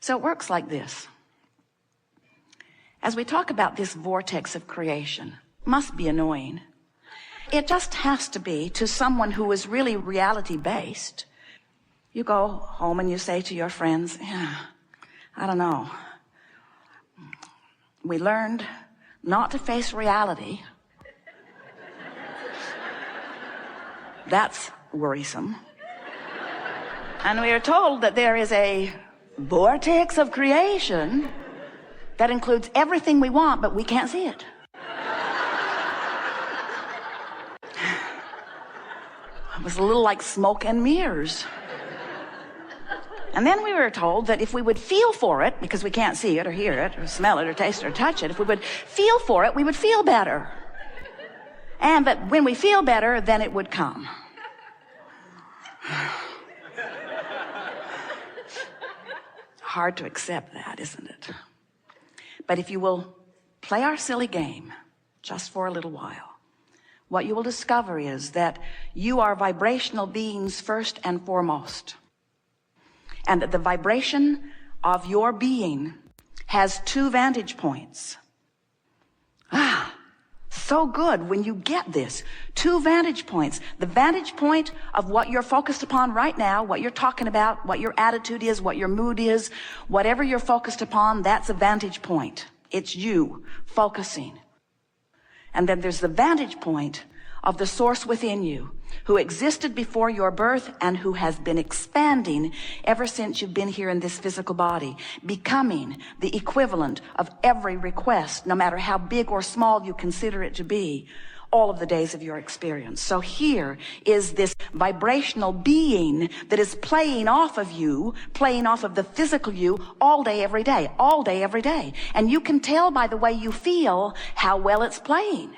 So it works like this. As we talk about this vortex of creation, must be annoying. It just has to be to someone who is really reality-based. You go home and you say to your friends, yeah, I don't know. We learned not to face reality. That's worrisome. And we are told that there is a vortex of creation that includes everything we want, but we can't see it. It was a little like smoke and mirrors. And then we were told that if we would feel for it, because we can't see it or hear it or smell it or taste it or touch it, if we would feel for it, we would feel better. And that when we feel better, then it would come. Hard to accept that, isn't it? But if you will play our silly game just for a little while, what you will discover is that you are vibrational beings first and foremost. And that the vibration of your being has two vantage points. So good when you get this. Two vantage points. The vantage point of what you're focused upon right now, what you're talking about, what your attitude is, what your mood is, whatever you're focused upon, that's a vantage point. It's you focusing. And then there's the vantage point of the source within you, who existed before your birth and who has been expanding ever since you've been here in this physical body, becoming the equivalent of every request, no matter how big or small you consider it to be, all of the days of your experience. So here is this vibrational being that is playing off of you, playing off of the physical you all day, every day, all day, every day. And you can tell by the way you feel how well it's playing.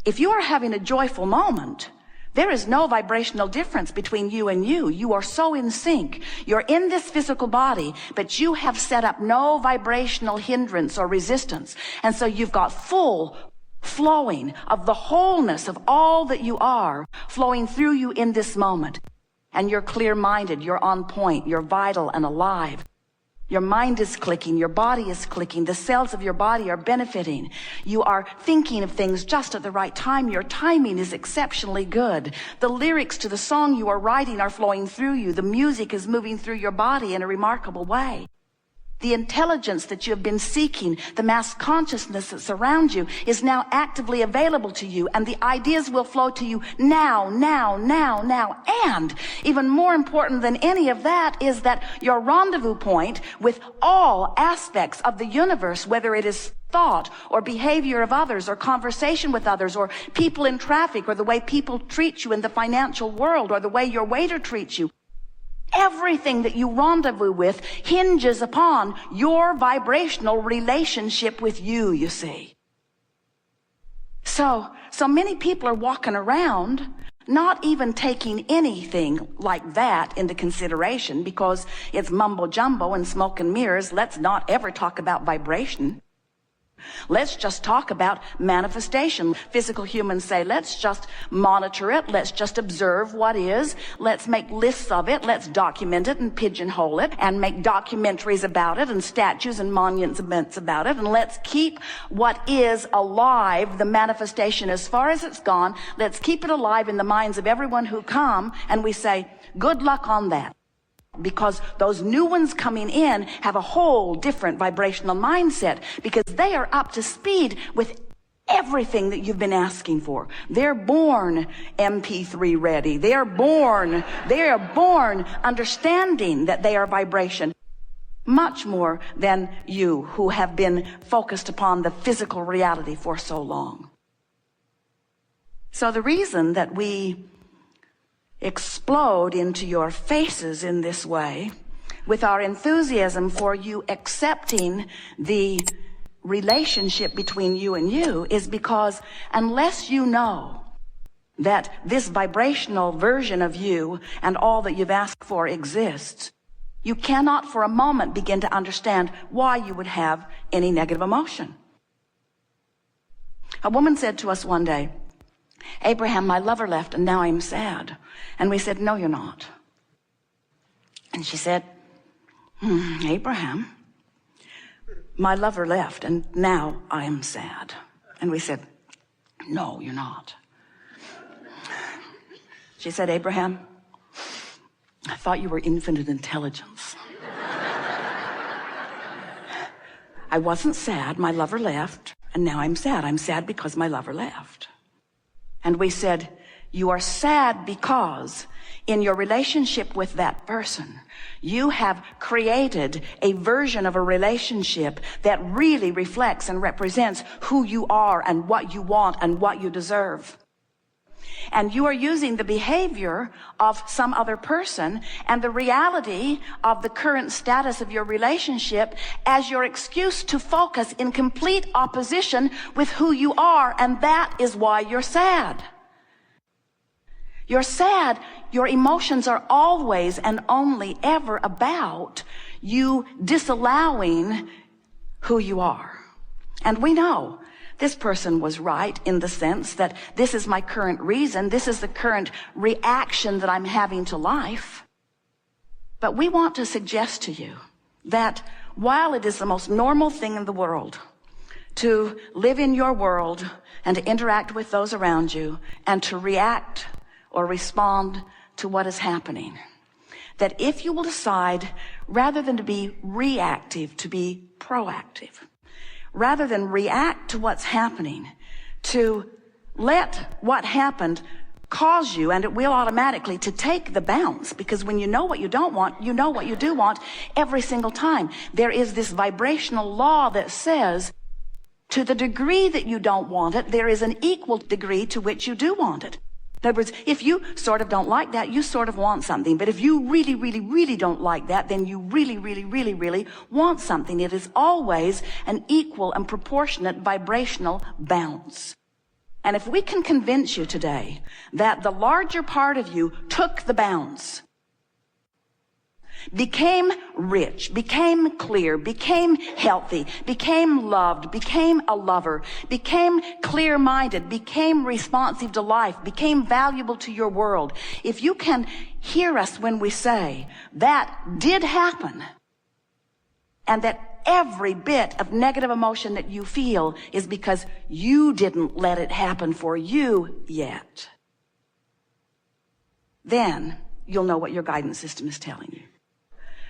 If you are having a joyful moment, there is no vibrational difference between you and you. You are so in sync. You're in this physical body, but you have set up no vibrational hindrance or resistance. And so you've got full flowing of the wholeness of all that you are flowing through you in this moment. And you're clear-minded, you're on point, you're vital and alive. Your mind is clicking, your body is clicking, the cells of your body are benefiting. You are thinking of things just at the right time. Your timing is exceptionally good. The lyrics to the song you are writing are flowing through you. The music is moving through your body in a remarkable way. The intelligence that you have been seeking, the mass consciousness that surrounds you, is now actively available to you, and the ideas will flow to you now. And even more important than any of that is that your rendezvous point with all aspects of the universe, whether it is thought or behavior of others or conversation with others or people in traffic or the way people treat you in the financial world or the way your waiter treats you, everything that you rendezvous with hinges upon your vibrational relationship with you, you see. So many people are walking around not even taking anything like that into consideration because it's mumbo jumbo and smoke and mirrors. Let's not ever talk about vibration. Let's just talk about manifestation. Physical humans say, let's just monitor it. Let's just observe what is. Let's make lists of it. Let's document it and pigeonhole it and make documentaries about it and statues and monuments about it. And let's keep what is alive, the manifestation as far as it's gone. Let's keep it alive in the minds of everyone who come. And we say, good luck on that. Because those new ones coming in have a whole different vibrational mindset because they are up to speed with everything that you've been asking for. They're born MP3 ready. They are born understanding that they are vibration much more than you who have been focused upon the physical reality for so long. So the reason that we explode into your faces in this way with our enthusiasm for you accepting the relationship between you and you is because unless you know that this vibrational version of you and all that you've asked for exists, you cannot for a moment begin to understand why you would have any negative emotion. A woman said to us one day, Abraham, my lover left and now I'm sad. And we said, no, you're not. And she said, Abraham, my lover left, and now I am sad. And we said, no, you're not. She said, Abraham, I thought you were infinite intelligence. I wasn't sad, my lover left, and now I'm sad. I'm sad because my lover left. And we said, you are sad because in your relationship with that person, you have created a version of a relationship that really reflects and represents who you are and what you want and what you deserve. And you are using the behavior of some other person and the reality of the current status of your relationship as your excuse to focus in complete opposition with who you are, and that is why you're sad. You're sad. Your emotions are always and only ever about you disallowing who you are. And we know this person was right in the sense that this is my current reason. This is the current reaction that I'm having to life. But we want to suggest to you that while it is the most normal thing in the world to live in your world and to interact with those around you and to react or respond to what is happening, that if you will decide, rather than to be reactive, to be proactive, rather than react to what's happening, to let what happened cause you, and it will automatically, to take the bounce, because when you know what you don't want, you know what you do want every single time. There is this vibrational law that says, to the degree that you don't want it, there is an equal degree to which you do want it. In other words, if you sort of don't like that, you sort of want something. But if you really, really, really don't like that, then you really, really, really, really want something. It is always an equal and proportionate vibrational bounce. And if we can convince you today that the larger part of you took the bounce, became rich, became clear, became healthy, became loved, became a lover, became clear-minded, became responsive to life, became valuable to your world. If you can hear us when we say that did happen, and that every bit of negative emotion that you feel is because you didn't let it happen for you yet, then you'll know what your guidance system is telling you.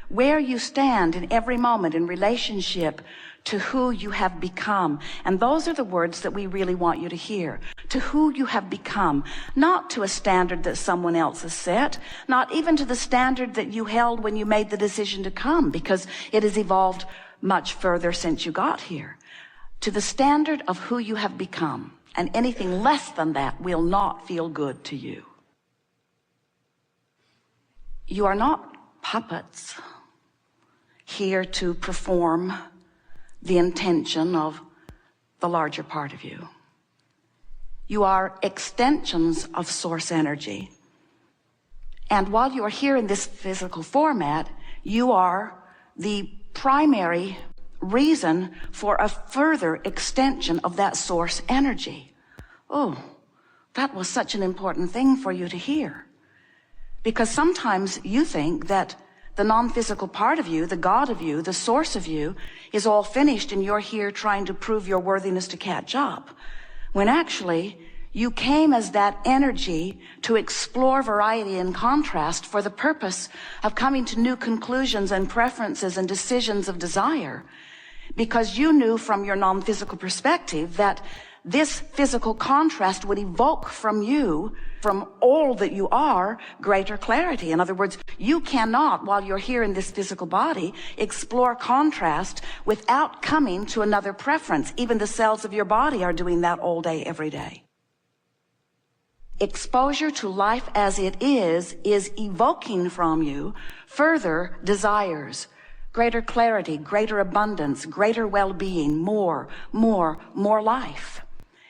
Where you stand in every moment in relationship to who you have become. And those are the words that we really want you to hear. To who you have become. Not to a standard that someone else has set. Not even to the standard that you held when you made the decision to come, because it has evolved much further since you got here. To the standard of who you have become. And anything less than that will not feel good to you. You are not puppets here to perform the intention of the larger part of you. You are extensions of source energy. And while you are here in this physical format, you are the primary reason for a further extension of that source energy. Oh, that was such an important thing for you to hear. Because sometimes you think that the non-physical part of you, the God of you, the source of you, is all finished and you're here trying to prove your worthiness to catch up. When actually, you came as that energy to explore variety and contrast for the purpose of coming to new conclusions and preferences and decisions of desire. Because you knew from your non-physical perspective that this physical contrast would evoke from you, from all that you are, greater clarity. In other words, you cannot, while you're here in this physical body, explore contrast without coming to another preference. Even the cells of your body are doing that all day, every day. Exposure to life as it is evoking from you further desires, greater clarity, greater abundance, greater well-being, more life.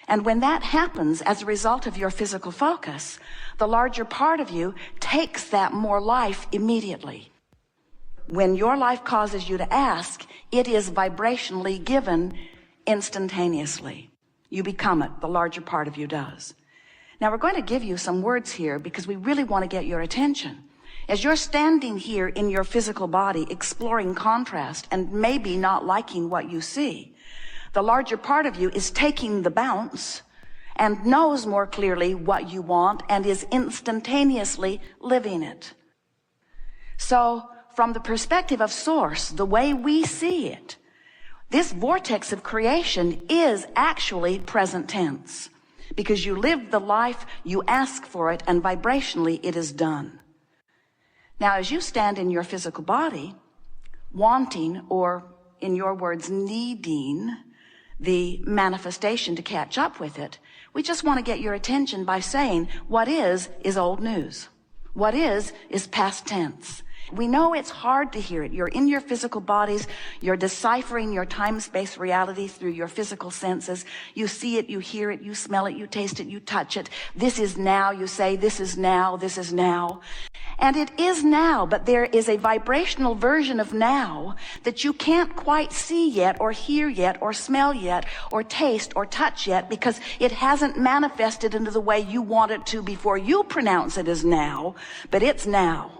And when that happens as a result of your physical focus, the larger part of you takes that more life immediately. When your life causes you to ask, it is vibrationally given instantaneously. You become it, the larger part of you does. Now we're going to give you some words here because we really want to get your attention. As you're standing here in your physical body, exploring contrast and maybe not liking what you see, the larger part of you is taking the bounce and knows more clearly what you want and is instantaneously living it. So from the perspective of Source, the way we see it, this vortex of creation is actually present tense, because you live the life, you ask for it, and vibrationally it is done. Now, as you stand in your physical body, wanting, or in your words, needing the manifestation to catch up with it, we just want to get your attention by saying, what is old news. What is past tense. We know it's hard to hear it. You're in your physical bodies. You're deciphering your time-space reality through your physical senses. You see it, you hear it, you smell it, you taste it, you touch it. This is now, you say, this is now, this is now. And it is now, but there is a vibrational version of now that you can't quite see yet, or hear yet, or smell yet, or taste, or touch yet, because it hasn't manifested into the way you want it to before you pronounce it as now, but it's now.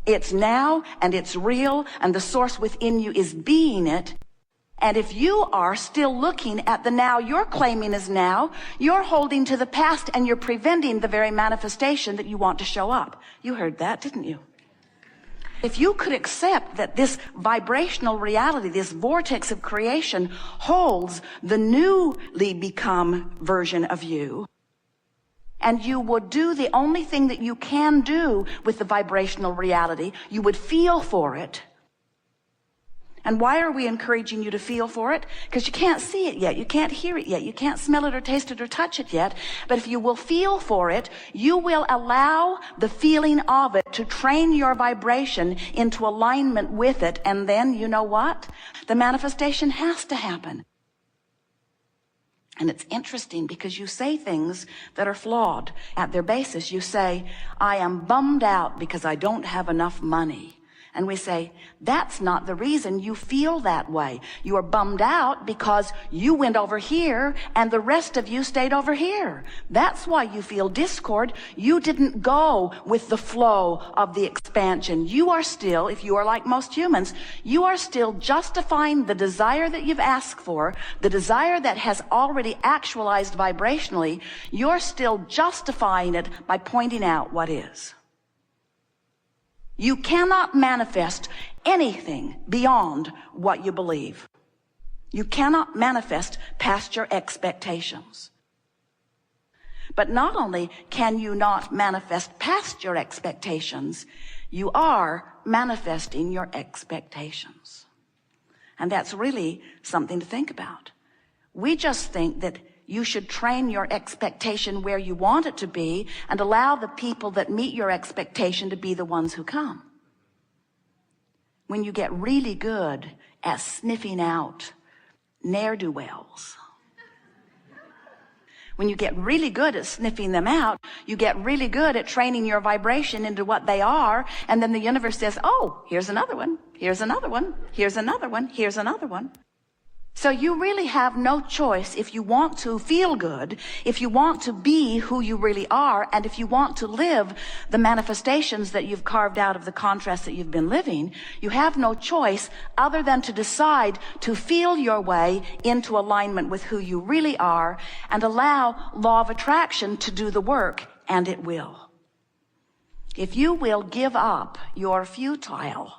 It's now, and it's real, and the Source within you is being it. And if you are still looking at the now you're claiming as now, you're holding to the past, and you're preventing the very manifestation that you want to show up. You heard that, didn't you? If you could accept that this vibrational reality, this vortex of creation, holds the newly become version of you, and you would do the only thing that you can do with the vibrational reality, you would feel for it. And why are we encouraging you to feel for it? Because you can't see it yet. You can't hear it yet. You can't smell it or taste it or touch it yet. But if you will feel for it, you will allow the feeling of it to train your vibration into alignment with it. And then, you know what? The manifestation has to happen. And it's interesting because you say things that are flawed at their basis. You say, I am bummed out because I don't have enough money. And we say, that's not the reason you feel that way. You are bummed out because you went over here and the rest of you stayed over here. That's why you feel discord. You didn't go with the flow of the expansion. You are still, if you are like most humans, you are still justifying the desire that you've asked for, the desire that has already actualized vibrationally. You're still justifying it by pointing out what is. You cannot manifest anything beyond what you believe. You cannot manifest past your expectations. But not only can you not manifest past your expectations, you are manifesting your expectations. And that's really something to think about. We just think that you should train your expectation where you want it to be and allow the people that meet your expectation to be the ones who come. When you get really good at sniffing out ne'er-do-wells, when you get really good at sniffing them out, you get really good at training your vibration into what they are, and then the universe says, oh, here's another one, here's another one, here's another one, here's another one. So you really have no choice if you want to feel good, if you want to be who you really are, and if you want to live the manifestations that you've carved out of the contrast that you've been living. You have no choice other than to decide to feel your way into alignment with who you really are and allow law of attraction to do the work, and it will. If you will give up your futile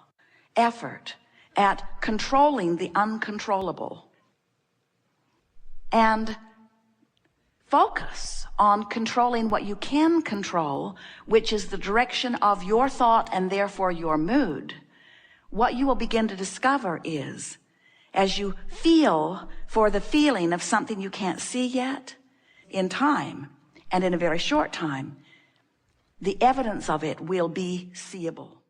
effort at controlling the uncontrollable and focus on controlling what you can control, which is the direction of your thought and therefore your mood, what you will begin to discover is, as you feel for the feeling of something you can't see yet, in time, and in a very short time, the evidence of it will be seeable.